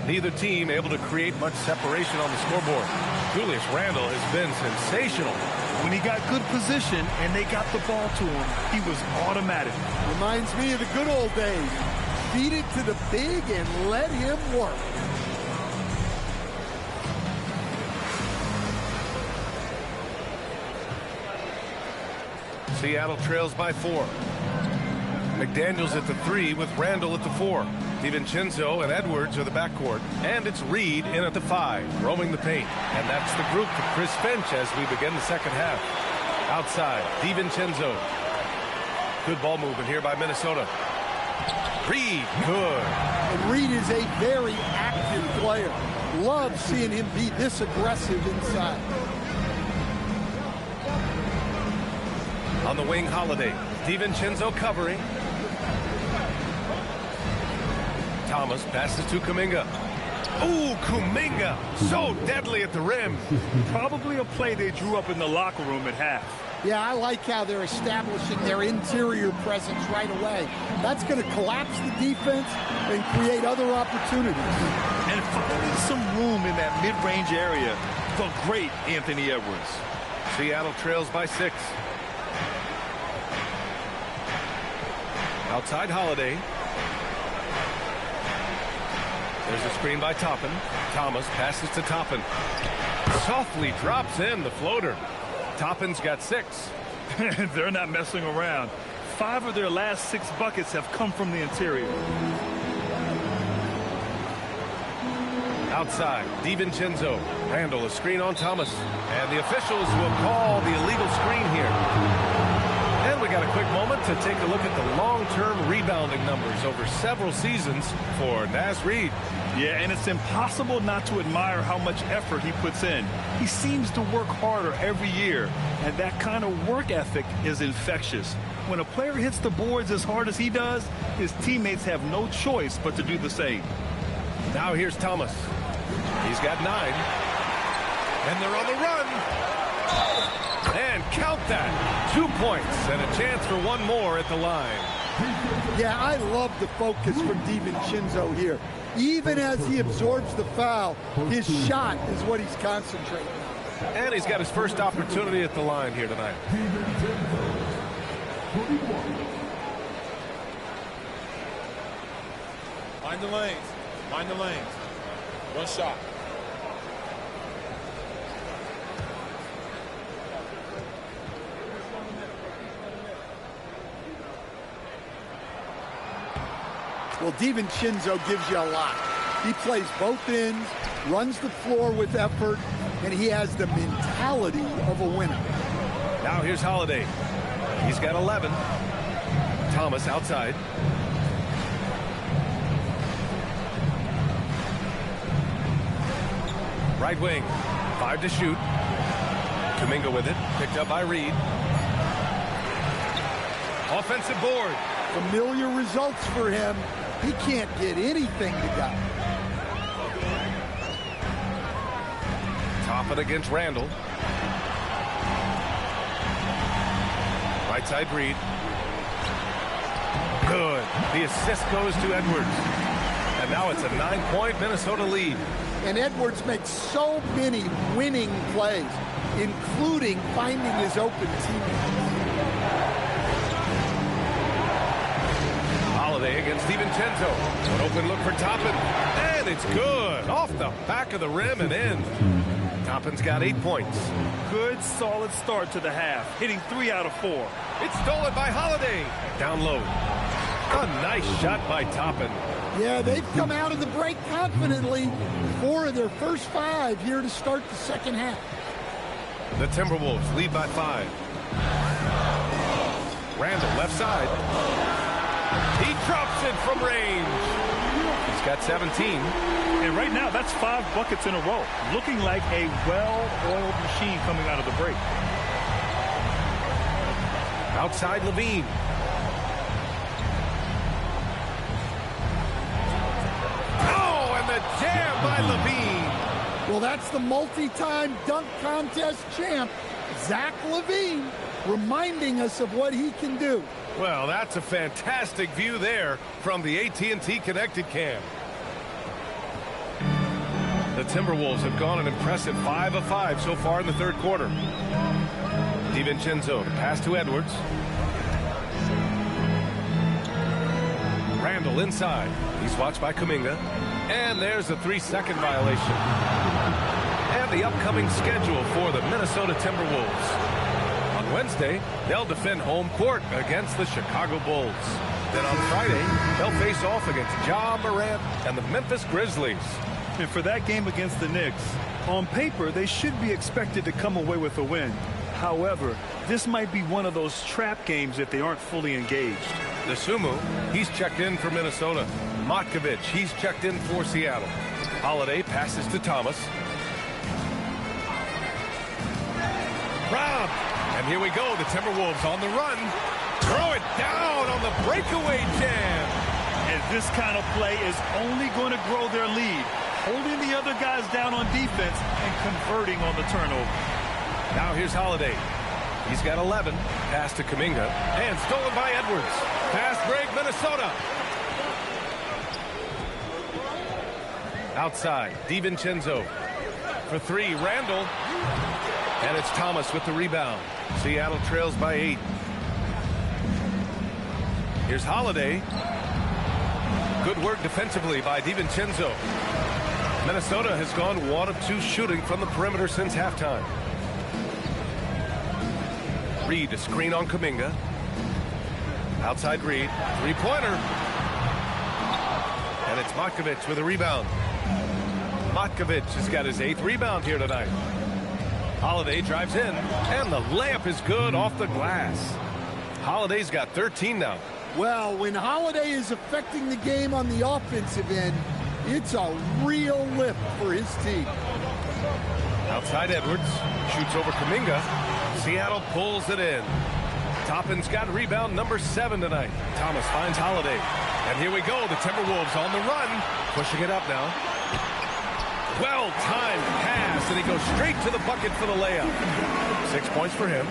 Neither team able to create much separation on the scoreboard. Julius Randle has been sensational. When he got good position and they got the ball to him, he was automatic. Reminds me of the good old days. Feed it to the big and let him work. Seattle trails by 4. McDaniels at the 3 with Randle at the 4. DiVincenzo and Edwards are the backcourt. And it's Reed in at the 5, roaming the paint. And that's the group for Chris Finch as we begin the second half. Outside, DiVincenzo. Good ball movement here by Minnesota. Reed, good. And Reed is a very active player. Love seeing him be this aggressive inside. On the wing, Holiday. DiVincenzo covering. Thomas passes to Kuminga. Ooh, Kuminga, so deadly at the rim. Probably a play they drew up in the locker room at half. Yeah, I like how they're establishing their interior presence right away. That's going to collapse the defense and create other opportunities. And finding some room in that mid-range area, the great Anthony Edwards. Seattle trails by 6. Outside Holiday. There's a screen by Toppin. Thomas passes to Toppin. Softly drops in the floater. Toppin's got 6. They're not messing around. 5 of their last 6 buckets have come from the interior. Outside, DiVincenzo. Randle, a screen on Thomas. And the officials will call the illegal screen here. And we got a quick moment to take a look at the long-term rebounding numbers over several seasons for Naz Reid. Yeah, and it's impossible not to admire how much effort he puts in. He seems to work harder every year, and that kind of work ethic is infectious. When a player hits the boards as hard as he does, his teammates have no choice but to do the same. Now here's Thomas. He's got 9. And they're on the run. And count that. 2 points and a chance for one more at the line. Yeah, I love the focus from DiVincenzo here. Even as he absorbs the foul, his shot is what he's concentrating on. And he's got his first opportunity at the line here tonight. Mind the lanes. Mind the lanes. One shot. Well, DiVincenzo gives you a lot. He plays both ends, runs the floor with effort, and he has the mentality of a winner. Now here's Holiday. He's got 11. Thomas outside. Right wing. 5 to shoot. Kuminga with it. Picked up by Reed. Offensive board. Familiar results for him. He can't get anything to go. Toppin against Randle. Right side Reed. Good. The assist goes to Edwards. And now it's a 9-point Minnesota lead. And Edwards makes so many winning plays, including finding his open teammates. Holiday against DiVincenzo. An open look for Toppin. And it's good. Off the back of the rim and in. Toppin's got 8 points. Good, solid start to the half, hitting 3 out of 4. It's stolen by Holiday. Down low. A nice shot by Toppin. Yeah, they've come out of the break confidently. 4 of their first 5 here to start the second half. The Timberwolves lead by 5. Randle left side. He drops it from range. He's got 17. And right now, that's 5 buckets in a row. Looking like a well-oiled machine coming out of the break. Outside Levine. Oh, and the jam by Levine. Well, that's the multi-time dunk contest champ, Zach LaVine, reminding us of what he can do. Well, that's a fantastic view there from the AT&T Connected Cam. The Timberwolves have gone an impressive 5 of 5 so far in the third quarter. DiVincenzo, the pass to Edwards. Randall inside. He's watched by Kuminga. And there's a 3-second violation. And the upcoming schedule for the Minnesota Timberwolves. On Wednesday, they'll defend home court against the Chicago Bulls. Then on Friday, they'll face off against Ja Morant and the Memphis Grizzlies. And for that game against the Knicks, on paper, they should be expected to come away with a win. However, this might be one of those trap games if they aren't fully engaged. Sumu, he's checked in for Minnesota. Matkovic, he's checked in for Seattle. Holiday passes to Thomas. Rob, and here we go. The Timberwolves on the run. Throw it down on the breakaway jam. And this kind of play is only going to grow their lead, holding the other guys down on defense and converting on the turnover. Now here's Holiday. He's got 11. Pass to Kuminga. And stolen by Edwards. Fast break, Minnesota. Outside, DiVincenzo. For 3, Randall. And it's Thomas with the rebound. Seattle trails by 8. Here's Holiday. Good work defensively by DiVincenzo. Minnesota has gone 1 of 2 shooting from the perimeter since halftime. Reed, a screen on Kuminga. Outside Reed, 3-pointer. And it's Matkovic with a rebound. Matkovic has got his 8th rebound here tonight. Holiday drives in, and the layup is good off the glass. Holiday's got 13 now. Well, when Holiday is affecting the game on the offensive end, it's a real lift for his team. Outside Edwards, shoots over Kuminga. Seattle pulls it in. Toppin's got rebound number 7 tonight. Thomas finds Holiday. And here we go, the Timberwolves on the run. Pushing it up now. Well-timed pass, and he goes straight to the bucket for the layup. 6 points for him.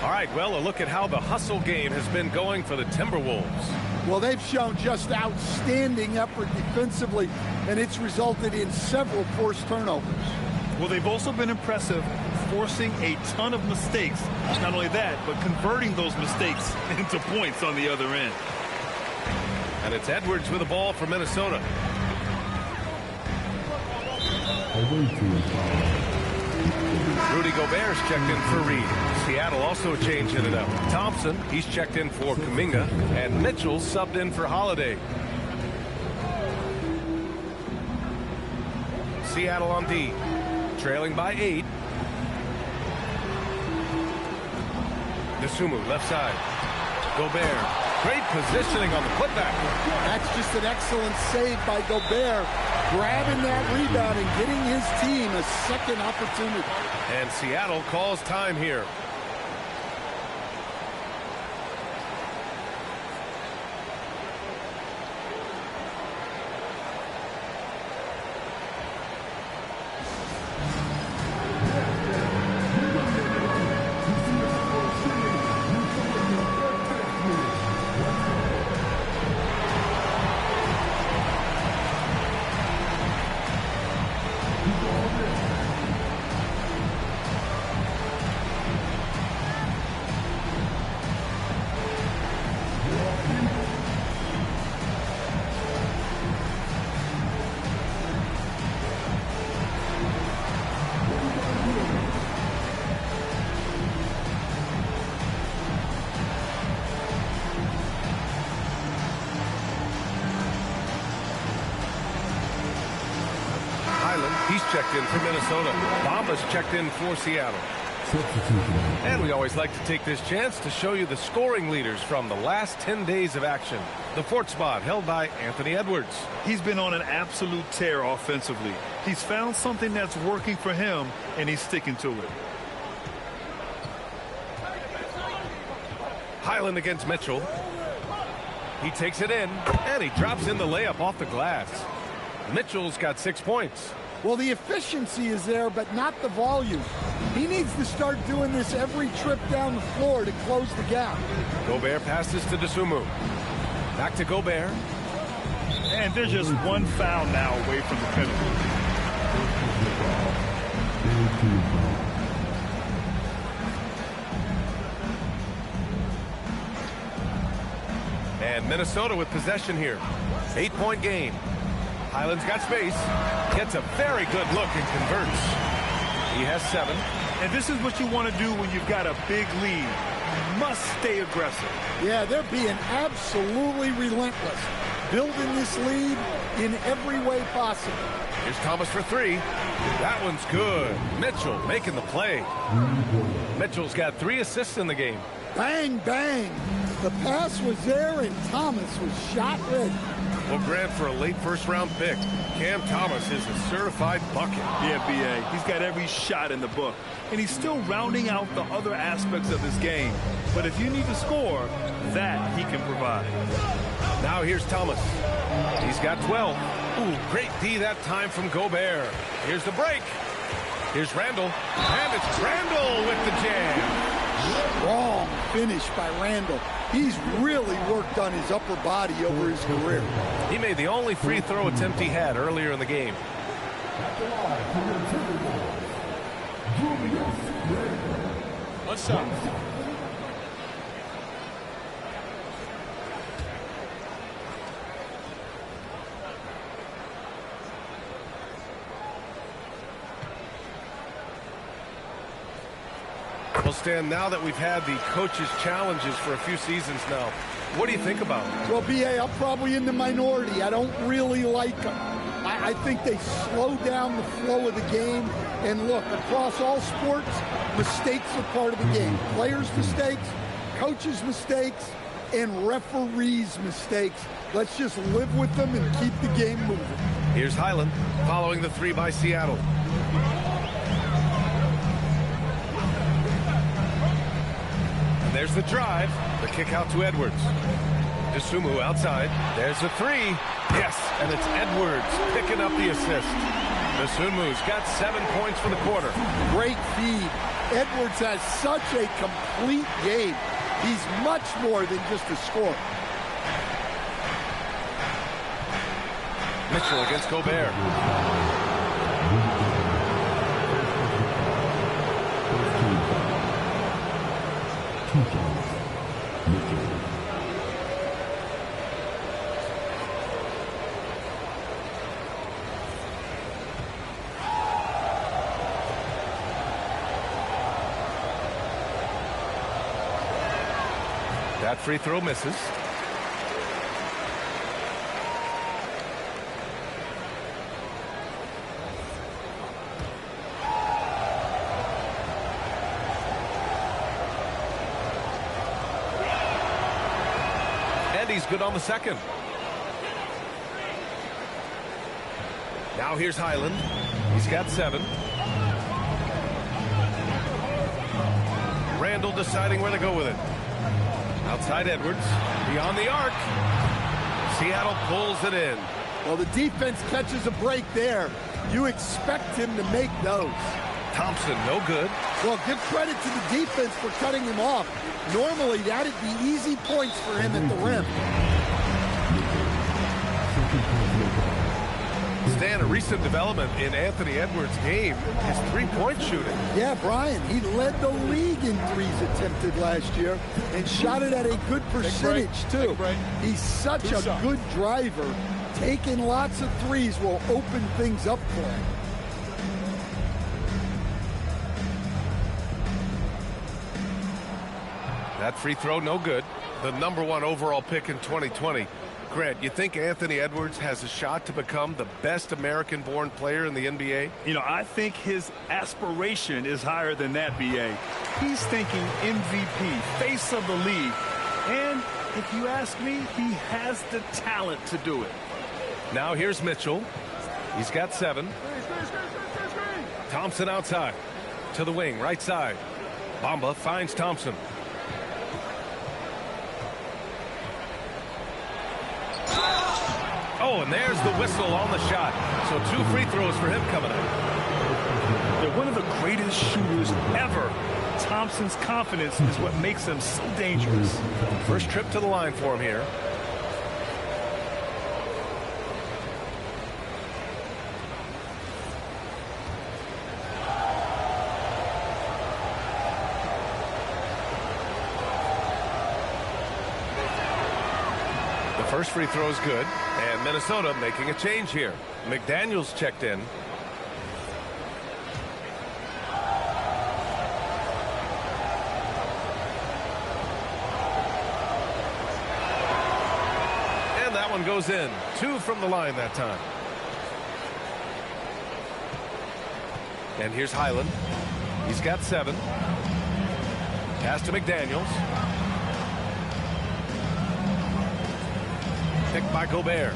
All right, well, a look at how the hustle game has been going for the Timberwolves. Well, they've shown just outstanding effort defensively, and it's resulted in several forced turnovers. Well, they've also been impressive, forcing a ton of mistakes. Not only that, but converting those mistakes into points on the other end. And it's Edwards with the ball for Minnesota. Rudy Gobert's checked in for Reed. Seattle also changing it up. Thompson, he's checked in for Kuminga. And Mitchell subbed in for Holiday. Seattle on D. Trailing by 8. Sumu, left side. Gobert. Great positioning on the putback. That's just an excellent save by Gobert, grabbing that rebound and getting his team a second opportunity. And Seattle calls time here. He's checked in for Minnesota. Bamba's checked in for Seattle. And we always like to take this chance to show you the scoring leaders from the last 10 days of action. The 4th spot held by Anthony Edwards. He's been on an absolute tear offensively. He's found something that's working for him, and he's sticking to it. Highland against Mitchell. He takes it in, and he drops in the layup off the glass. Mitchell's got 6 points. Well, the efficiency is there, but not the volume. He needs to start doing this every trip down the floor to close the gap. Gobert passes to Sumu. Back to Gobert. And they're just one foul now away from the penalty. And Minnesota with possession here. 8-point game. Highland's got space. Gets a very good look and converts. He has 7. And this is what you want to do when you've got a big lead. You must stay aggressive. Yeah, they're being absolutely relentless. Building this lead in every way possible. Here's Thomas for 3. That one's good. Mitchell making the play. Mitchell's got 3 assists in the game. Bang, bang. The pass was there, and Thomas was shot ready. Well, Grant, for a late first-round pick, Cam Thomas is a certified bucket. Yeah, B.A. He's got every shot in the book. And he's still rounding out the other aspects of his game. But if you need to score, that he can provide. Now here's Thomas. He's got 12. Ooh, great D that time from Gobert. Here's the break. Here's Randall. And it's Randall with the jam. Strong finish by Randall. He's really worked on his upper body over his career. He made the only free throw attempt he had earlier in the game. One shot. Well, Stan, now that we've had the coaches' challenges for a few seasons now, what do you think about it? Well, B.A., I'm probably in the minority. I don't really like them. I think they slow down the flow of the game. And look, across all sports, mistakes are part of the game. Players' mistakes, coaches' mistakes, and referees' mistakes. Let's just live with them and keep the game moving. Here's Highland following the 3 by Seattle. And there's the drive. The kick out to Edwards. DeSumo outside. There's the 3. Yes, and it's Edwards picking up the assist. DeSumu's got 7 points for the quarter. Great feed. Edwards has such a complete game. He's much more than just a scorer. Mitchell against Gobert. That free throw misses. And he's good on the second. Now here's Highland. He's got 7. Randall deciding where to go with it. Outside Edwards, beyond the arc. Seattle pulls it in. Well, the defense catches a break there. You expect him to make those. Thompson, no good. Well, give credit to the defense for cutting him off. Normally, that'd be easy points for him at the rim. Stan, a recent development in Anthony Edwards' game is three-point shooting. Yeah, Brian, he led the league in threes attempted last year and shot it at a good percentage, too. He's such a good driver. Taking lots of threes will open things up for him. That free throw, no good. The #1 overall pick in 2020. Grant, you think Anthony Edwards has a shot to become the best American-born player in the NBA? You know, I think his aspiration is higher than that, B.A. He's thinking MVP, face of the league. And if you ask me, he has the talent to do it. Now here's Mitchell. He's got 7. Thompson outside. To the wing, right side. Bamba finds Thompson. Oh, and there's the whistle on the shot. So 2 free throws for him coming up. They're one of the greatest shooters ever. Thompson's confidence is what makes him so dangerous. First trip to the line for him here. First free throw is good, and Minnesota making a change here. McDaniels checked in. And that one goes in. 2 from the line that time. And here's Highland. He's got 7. Pass to McDaniels. Picked by Gobert.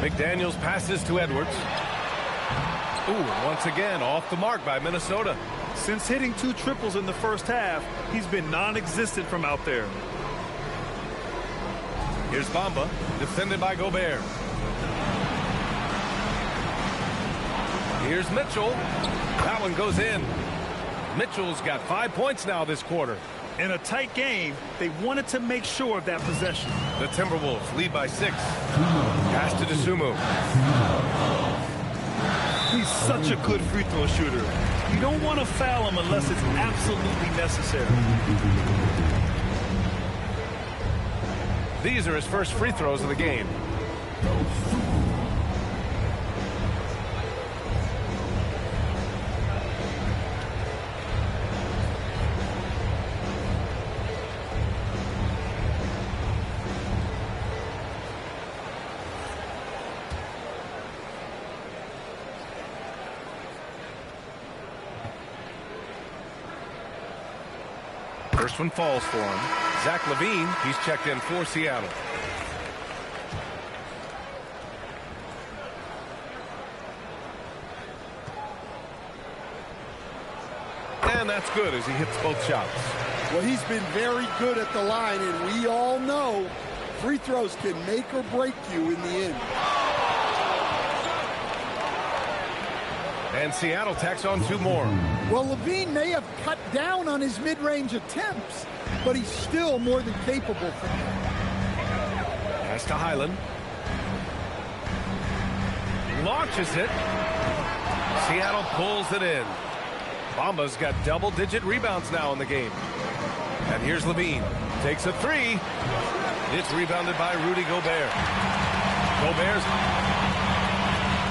McDaniels passes to Edwards. Ooh, once again off the mark by Minnesota. Since hitting 2 triples in the first half, he's been non-existent from out there. Here's Bamba, defended by Gobert. Here's Mitchell. That one goes in. Mitchell's got 5 points now this quarter. In a tight game, they wanted to make sure of that possession. The Timberwolves lead by 6. Pass to DeSumo. He's such a good free throw shooter. You don't want to foul him unless it's absolutely necessary. These are his first free throws of the game. First one falls for him. Zach LaVine, he's checked in for Seattle. And that's good as he hits both shots. Well, he's been very good at the line, and we all know free throws can make or break you in the end. And Seattle tacks on 2 more. Well, LaVine may have cut down on his mid-range attempts, but he's still more than capable from that. Pass to Highland. Launches it. Seattle pulls it in. Bamba's got double-digit rebounds now in the game. And here's LaVine. Takes a 3. It's rebounded by Rudy Gobert. Gobert's.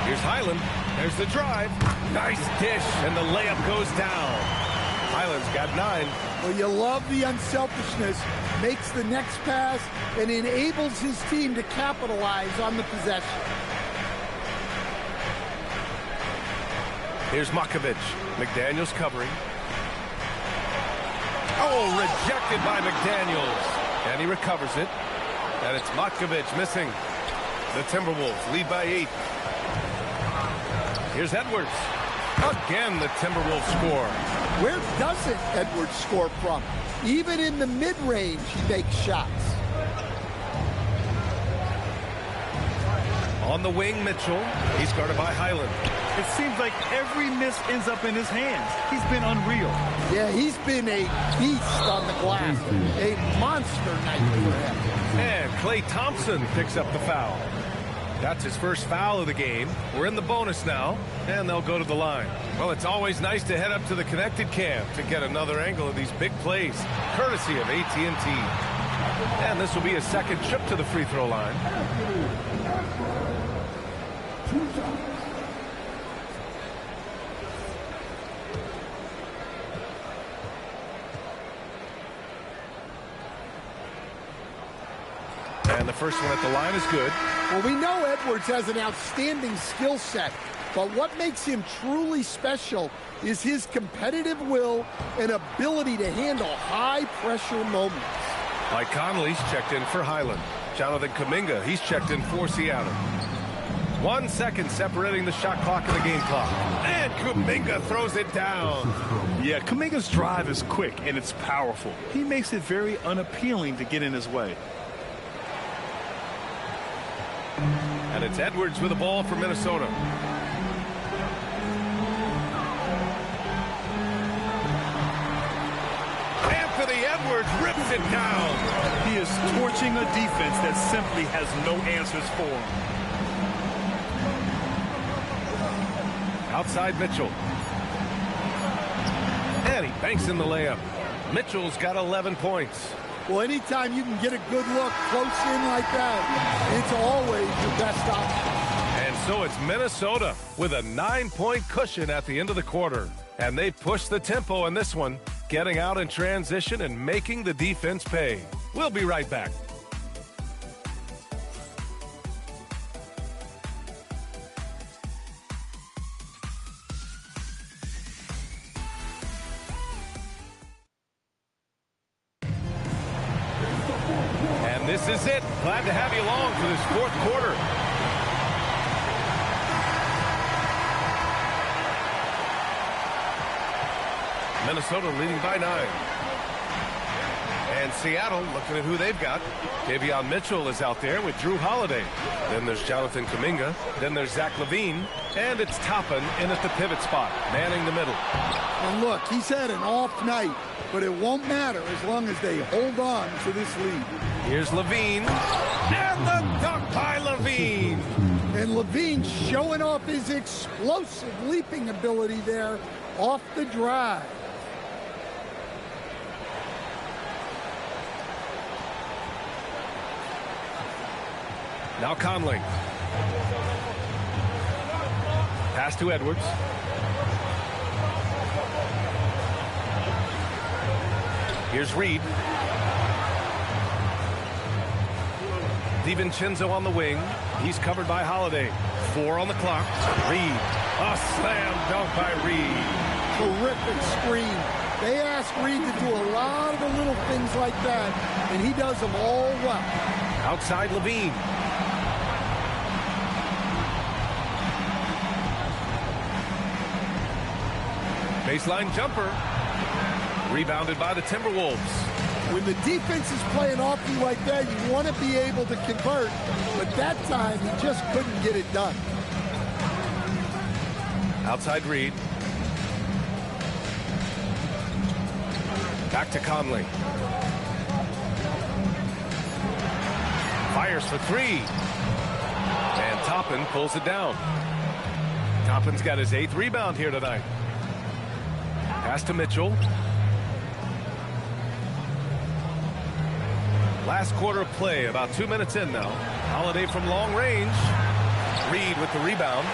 Here's Highland. There's the drive. Nice dish, and the layup goes down. Highland's got 9. Well, you love the unselfishness. Makes the next pass and enables his team to capitalize on the possession. Here's Makovic. McDaniels covering. Oh, rejected by McDaniels. And he recovers it. And it's Makovic missing. The Timberwolves lead by 8. Here's Edwards. Again, the Timberwolves score. Where doesn't Edwards score from? Even in the mid-range, he makes shots. On the wing, Mitchell. He's guarded by Highland. It seems like every miss ends up in his hands. He's been unreal. Yeah, he's been a beast on the glass. A monster night for him. And Klay Thompson picks up the foul. That's his first foul of the game. We're in the bonus now, and they'll go to the line. Well, it's always nice to head up to the connected cam to get another angle of these big plays, courtesy of AT&T. And this will be a second trip to the free throw line. And the first one at the line is good. Well, we know Edwards has an outstanding skill set, but what makes him truly special is his competitive will and ability to handle high-pressure moments. Mike Conley's checked in for Highland. Jonathan Kuminga, he's checked in for Seattle. 1 second separating the shot clock and the game clock. And Kuminga throws it down. Yeah, Kuminga's drive is quick and it's powerful. He makes it very unappealing to get in his way. And it's Edwards with the ball for Minnesota. Anthony Edwards rips it down. He is torching a defense that simply has no answers for him. Outside Mitchell. And he banks in the layup. Mitchell's got 11 points. Well, anytime you can get a good look close in like that, it's always your best option. And so it's Minnesota with a 9-point cushion at the end of the quarter. And they push the tempo in this one, getting out in transition and making the defense pay. We'll be right back. This is it. Glad to have you along for this fourth quarter. Minnesota leading by 9. And Seattle looking at who they've got. Davion Mitchell is out there with Drew Holiday. Then there's Jonathan Kuminga. Then there's Zach LaVine. And it's Toppin in at the pivot spot, manning the middle. And look, he's had an off night, but it won't matter as long as they hold on to this lead. Here's LaVine. And the dunk by LaVine. And LaVine showing off his explosive leaping ability there off the drive. Now Conley. Pass to Edwards. Here's Reed. DiVincenzo on the wing. He's covered by Holiday. 4 on the clock. Reed. A slam dunk by Reed. Terrific screen. They ask Reed to do a lot of the little things like that, and he does them all well. Outside LaVine. Baseline jumper. Rebounded by the Timberwolves. When the defense is playing off you like that, you want to be able to convert, but that time he just couldn't get it done. Outside Reed. Back to Conley. Fires for 3. And Toppin pulls it down. Toppin's got his 8th rebound here tonight. Pass to Mitchell. Last quarter of play, about 2 minutes in now. Holiday from long range. Reed with the rebound.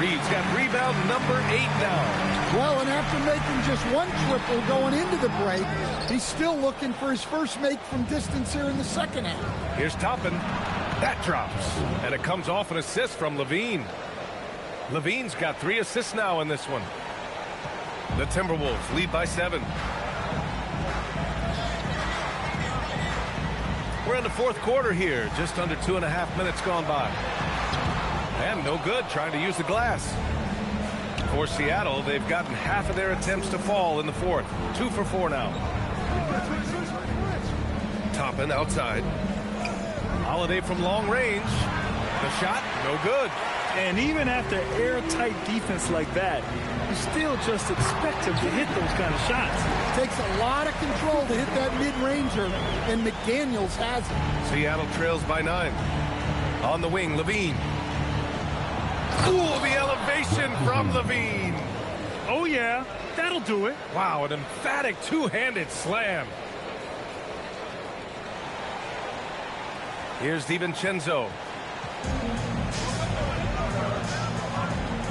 Reed's got rebound number 8 now. Well, and after making just 1 triple going into the break, he's still looking for his first make from distance here in the second half. Here's Toppin. That drops. And it comes off an assist from LaVine. LaVine's got 3 assists now in this one. The Timberwolves lead by 7. We're in the fourth quarter here. Just under 2.5 minutes gone by. And no good trying to use the glass. For Seattle, they've gotten half of their attempts to fall in the fourth. 2 for 4 now. Toppin outside. Holiday from long range. The shot, no good. And even after airtight defense like that, you still just expect him to hit those kind of shots. Takes a lot of control to hit that mid-ranger, and McDaniels has it. Seattle trails by 9. On the wing, LaVine. Ooh, the elevation from LaVine. Oh, yeah, that'll do it. Wow, an emphatic two-handed slam. Here's DiVincenzo.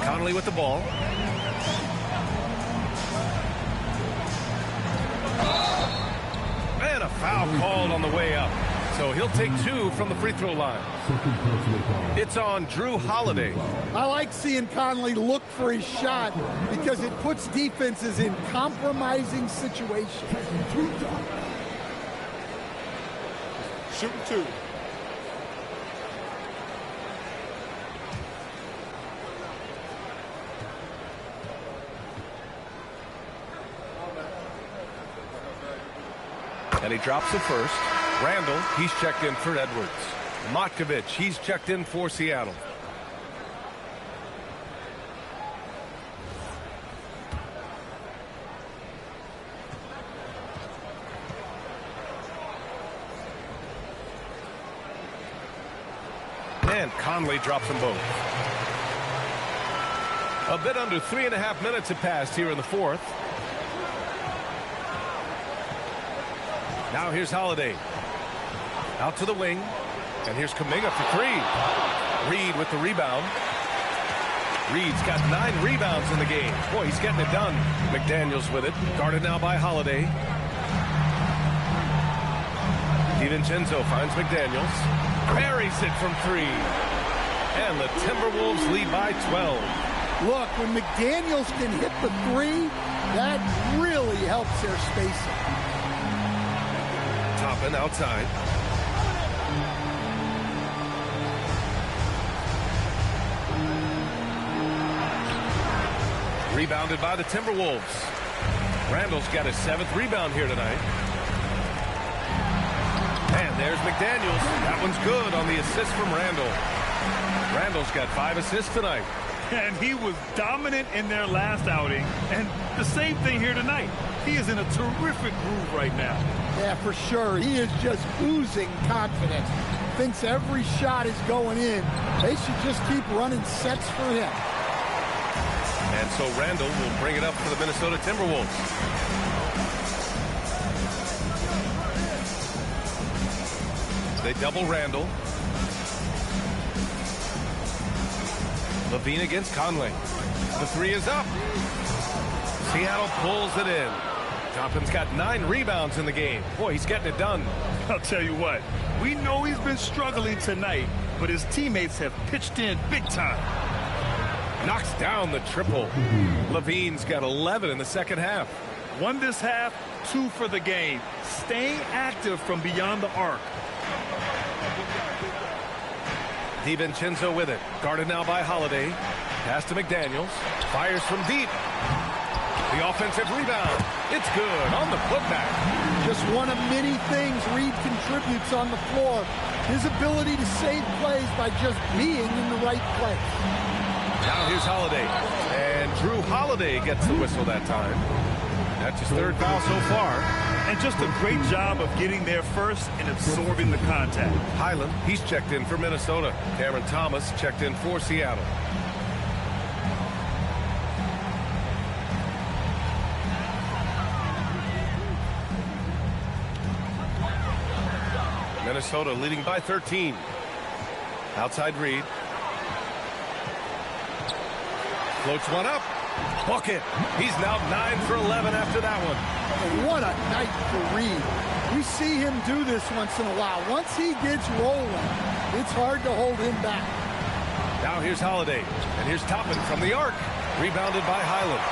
Conley with the ball. And a foul called on the way up. So he'll take 2 from the free throw line. It's on Drew Holiday. I like seeing Conley look for his shot because it puts defenses in compromising situations. Shooting 2. And he drops the first. Randall, he's checked in for Edwards. Matkovic, he's checked in for Seattle. And Conley drops them both. A bit under 3.5 minutes have passed here in the fourth. Now here's Holiday. Out to the wing. And here's Kuminga for three. Reed with the rebound. Reed's got 9 rebounds in the game. Boy, he's getting it done. McDaniels with it. Guarded now by Holiday. DiVincenzo finds McDaniels. Buries it from 3. And the Timberwolves lead by 12. Look, when McDaniels can hit the 3, that really helps their spacing. Toppin outside. Rebounded by the Timberwolves. Randall's got his 7th rebound here tonight. And there's McDaniels. That one's good on the assist from Randall. Randall's got 5 assists tonight. And he was dominant in their last outing. And the same thing here tonight. He is in a terrific groove right now. Yeah, for sure. He is just oozing confidence. Thinks every shot is going in. They should just keep running sets for him. And so Randall will bring it up for the Minnesota Timberwolves. They double Randall. Levine against Conley. The 3 is up. Seattle pulls it in. Toppin's got 9 rebounds in the game. Boy, he's getting it done. I'll tell you what, we know he's been struggling tonight, but his teammates have pitched in big time. Knocks down the triple. Levine's got 11 in the second half. 1 this half, 2 for the game. Staying active from beyond the arc. DiVincenzo with it. Guarded now by Holiday. Pass to McDaniels. Fires from deep. The offensive rebound. It's good on the putback. Just one of many things Reed contributes on the floor. His ability to save plays by just being in the right place. Now here's Holiday. And Drew Holiday gets the whistle that time. That's his 3rd foul so far. And just a great job of getting there first and absorbing the contact. Highland, he's checked in for Minnesota. Cameron Thomas checked in for Seattle. Minnesota leading by 13. Outside Reed. Floats one up. Bucket. He's now 9 for 11 after that one. And what a night for Reed. We see him do this once in a while. Once he gets rolling, it's hard to hold him back. Now here's Holiday. And here's Toppin from the arc. Rebounded by Highland.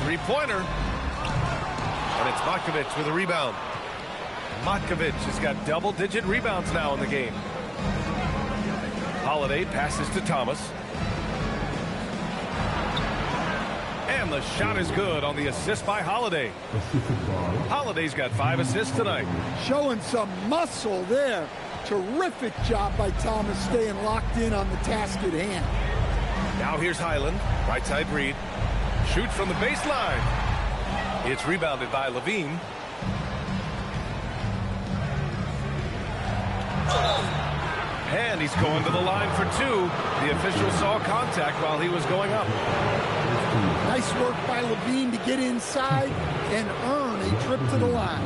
3-pointer. And it's Matkovic with a rebound. Matkovic has got double-digit rebounds now in the game. Holiday passes to Thomas. And the shot is good on the assist by Holiday. Holiday's got 5 assists tonight. Showing some muscle there. Terrific job by Thomas staying locked in on the task at hand. Now here's Highland. Right side Reed. Shoots from the baseline. It's rebounded by Levine. And he's going to the line for 2. The official saw contact while he was going up. Nice work by Levine to get inside and earn a trip to the line.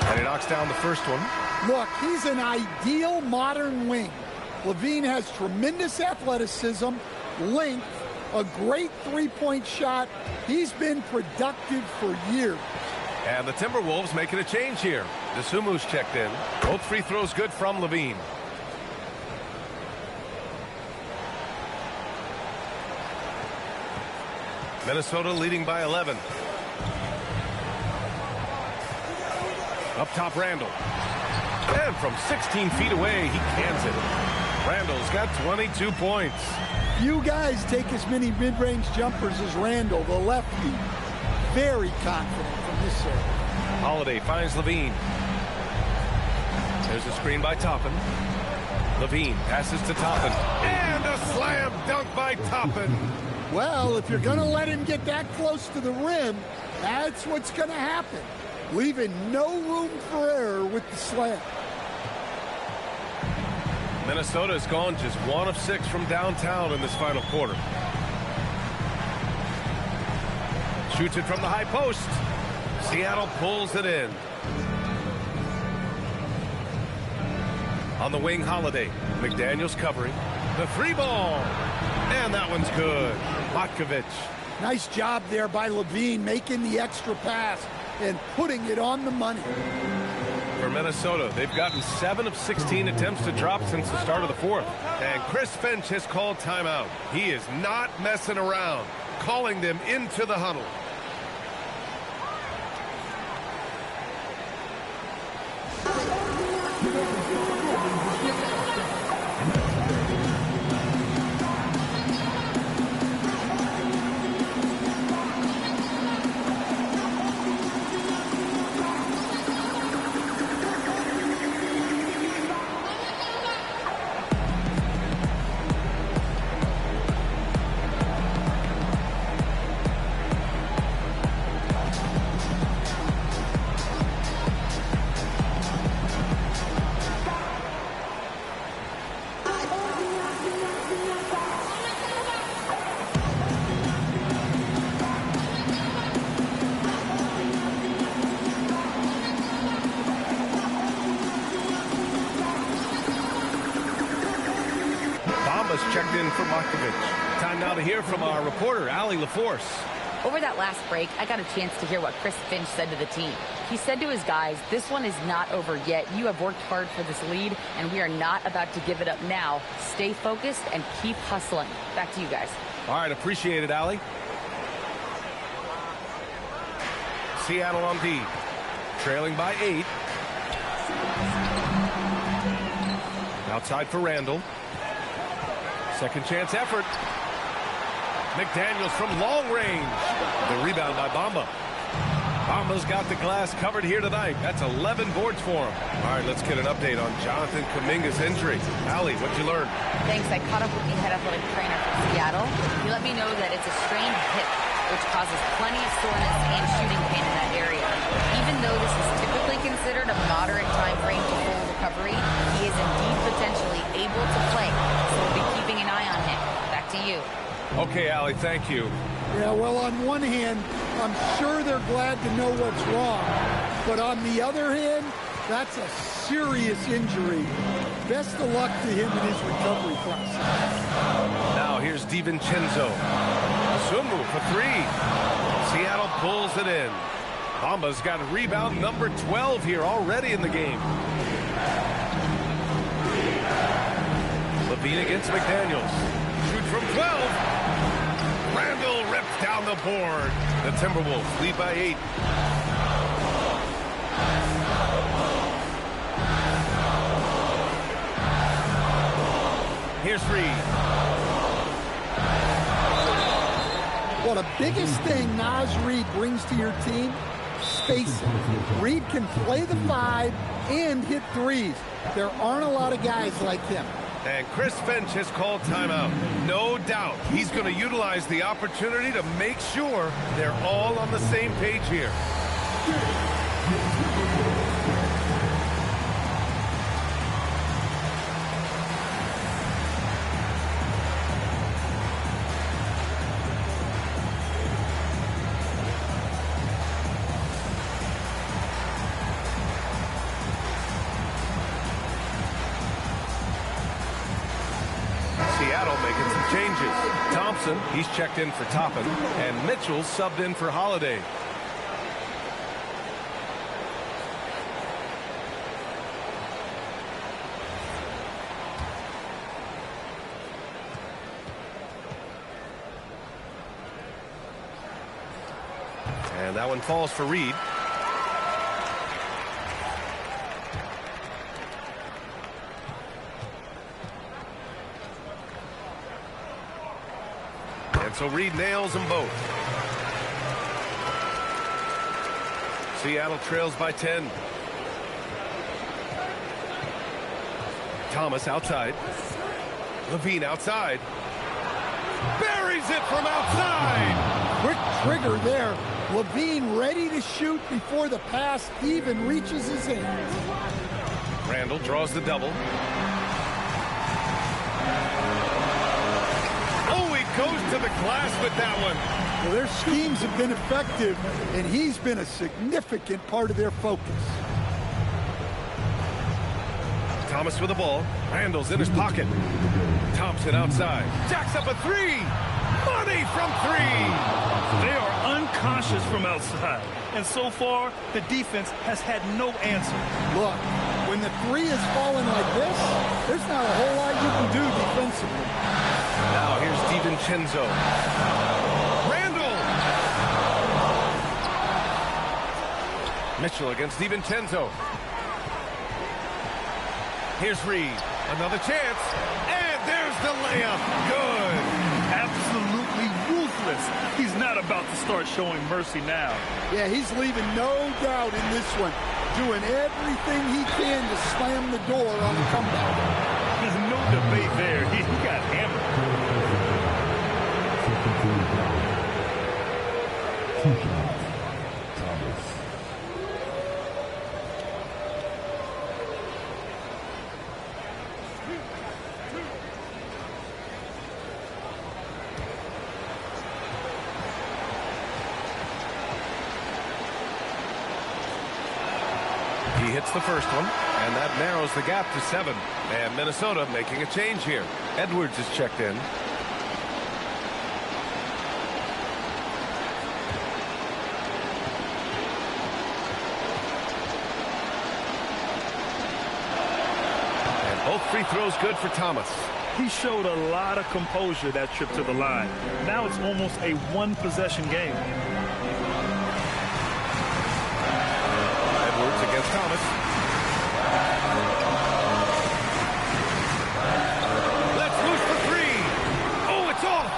And he knocks down the first one. Look, he's an ideal modern wing. Levine has tremendous athleticism, length, a great three-point shot. He's been productive for years. And the Timberwolves making a change here. Desumu's checked in. Both free throws good from Levine. Minnesota leading by 11. Up top, Randall. And from 16 feet away, he cans it. Randall's got 22 points. Few guys take as many mid-range jumpers as Randall, the lefty. Very confident from this area. Holiday finds Levine. There's a screen by Toppin. Levine passes to Toppin. And a slam dunk by Toppin. Well, if you're going to let him get that close to the rim, that's what's going to happen. Leaving no room for error with the slam. Minnesota has gone just 1 of 6 from downtown in this final quarter. Shoots it from the high post. Seattle pulls it in. On the wing, Holiday. McDaniels covering. The 3 ball. And that one's good. Matkovic. Nice job there by Levine, making the extra pass and putting it on the money. For Minnesota, they've gotten 7 of 16 attempts to drop since the start of the fourth. And Chris Finch has called timeout. He is not messing around, calling them into the huddle. Checked in for Markovic. Time now to hear from our reporter, Allie LaForce. Over that last break, I got a chance to hear what Chris Finch said to the team. He said to his guys, this one is not over yet. You have worked hard for this lead, and we are not about to give it up now. Stay focused and keep hustling. Back to you guys. All right, appreciate it, Allie. Seattle on D. Trailing by 8. Outside for Randall. Second chance effort. McDaniels from long range. The rebound by Bamba. Bamba's got the glass covered here tonight. That's 11 boards for him. All right, let's get an update on Jonathan Kuminga's injury. Allie, what'd you learn? Thanks. I caught up with the head athletic trainer from Seattle. He let me know that it's a strained hip, which causes plenty of soreness and shooting pain in that area. Even though this is typically considered a moderate time frame to full recovery, he is indeed potentially able to play. So we'll be keeping an eye on him. Back to you. Okay, Allie, thank you. Yeah, well, on one hand, I'm sure they're glad to know what's wrong. But on the other hand, that's a serious injury. Best of luck to him in his recovery process. Now here's DiVincenzo. Sumu for 3. Seattle pulls it in. Bamba's got rebound number 12 here already in the game. Levine against McDaniels. Shoots from 12. Randall rips down the board. The Timberwolves lead by 8. Here's Reed. Well, the biggest thing Naz Reid brings to your team, spacing. Reid can play the 5 and hit threes. There aren't a lot of guys like him. And Chris Finch has called timeout. No doubt he's going to utilize the opportunity to make sure they're all on the same page here. Seattle making some changes. Thompson, he's checked in for Toppin, and Mitchell subbed in for Holiday. And that one falls for Reed. So Reed nails them both. Seattle trails by 10. Thomas outside. Levine outside. Buries it from outside. Quick trigger there. Levine ready to shoot before the pass even reaches his hands. Randall draws the double. Oh, he goes to the glass with that one. Well, their schemes have been effective, and he's been a significant part of their focus. Thomas with the ball. Randall's in his pocket. Thompson outside. Jacks up a three. Money from three. They are unconscious from outside. And so far, the defense has had no answer. Look, when the three is falling like this, there's not a whole lot you can do defensively. Now here's DiVincenzo. Randall. Mitchell against DiVincenzo. Here's Reed. Another chance. And there's the layup. Good. Absolutely ruthless. He's not about to start showing mercy now. Yeah, he's leaving no doubt in this one. Doing everything he can to slam the door on the comeback. There's no debate there. He got hammered. He hits the first one, and that narrows the gap to 7. And Minnesota making a change here. Edwards is checked in. And both free throws good for Thomas. He showed a lot of composure that trip to the line. Now it's almost a one-possession game. Against Thomas. Let's loose for three. Oh, it's off.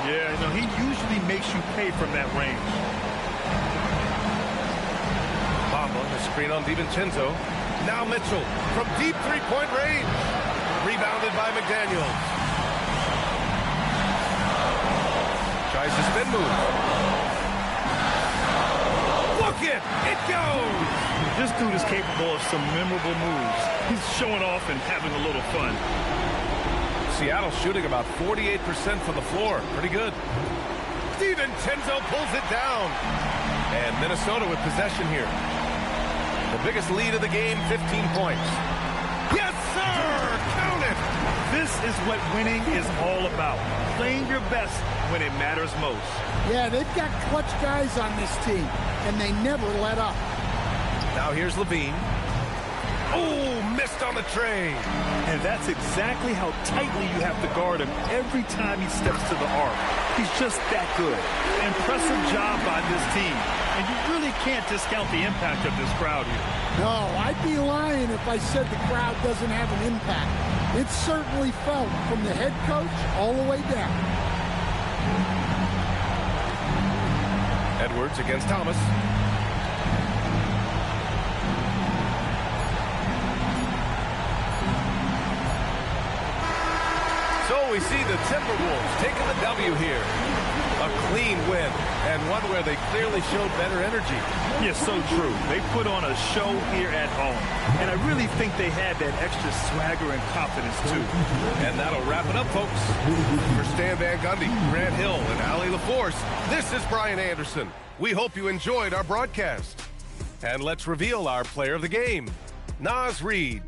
Yeah, no, he usually makes you pay from that range. Bamba, the screen on DiVincenzo. Now Mitchell from deep three-point range. Rebounded by McDaniels. Tries to spin move. Look it! It goes! This dude is capable of some memorable moves. He's showing off and having a little fun. Seattle shooting about 48% from the floor. Pretty good. DiVincenzo pulls it down. And Minnesota with possession here. The biggest lead of the game, 15 points. Yes, sir! Count it! This is what winning is all about. Playing your best when it matters most. Yeah, they've got clutch guys on this team, and they never let up. Now here's Levine. Oh, missed on the tray. And that's exactly how tightly you have to guard him every time he steps to the arc. He's just that good. Impressive job by this team. And you really can't discount the impact of this crowd here. No, I'd be lying if I said the crowd doesn't have an impact. It's certainly felt from the head coach all the way down. Edwards against Thomas. So we see the Timberwolves taking the W here. A clean win, and one where they clearly showed better energy. Yes, so true. They put on a show here at home. And I really think they had that extra swagger and confidence, too. And that'll wrap it up, folks. For Stan Van Gundy, Grant Hill, and Allie LaForce, this is Brian Anderson. We hope you enjoyed our broadcast. And let's reveal our player of the game, Naz Reid.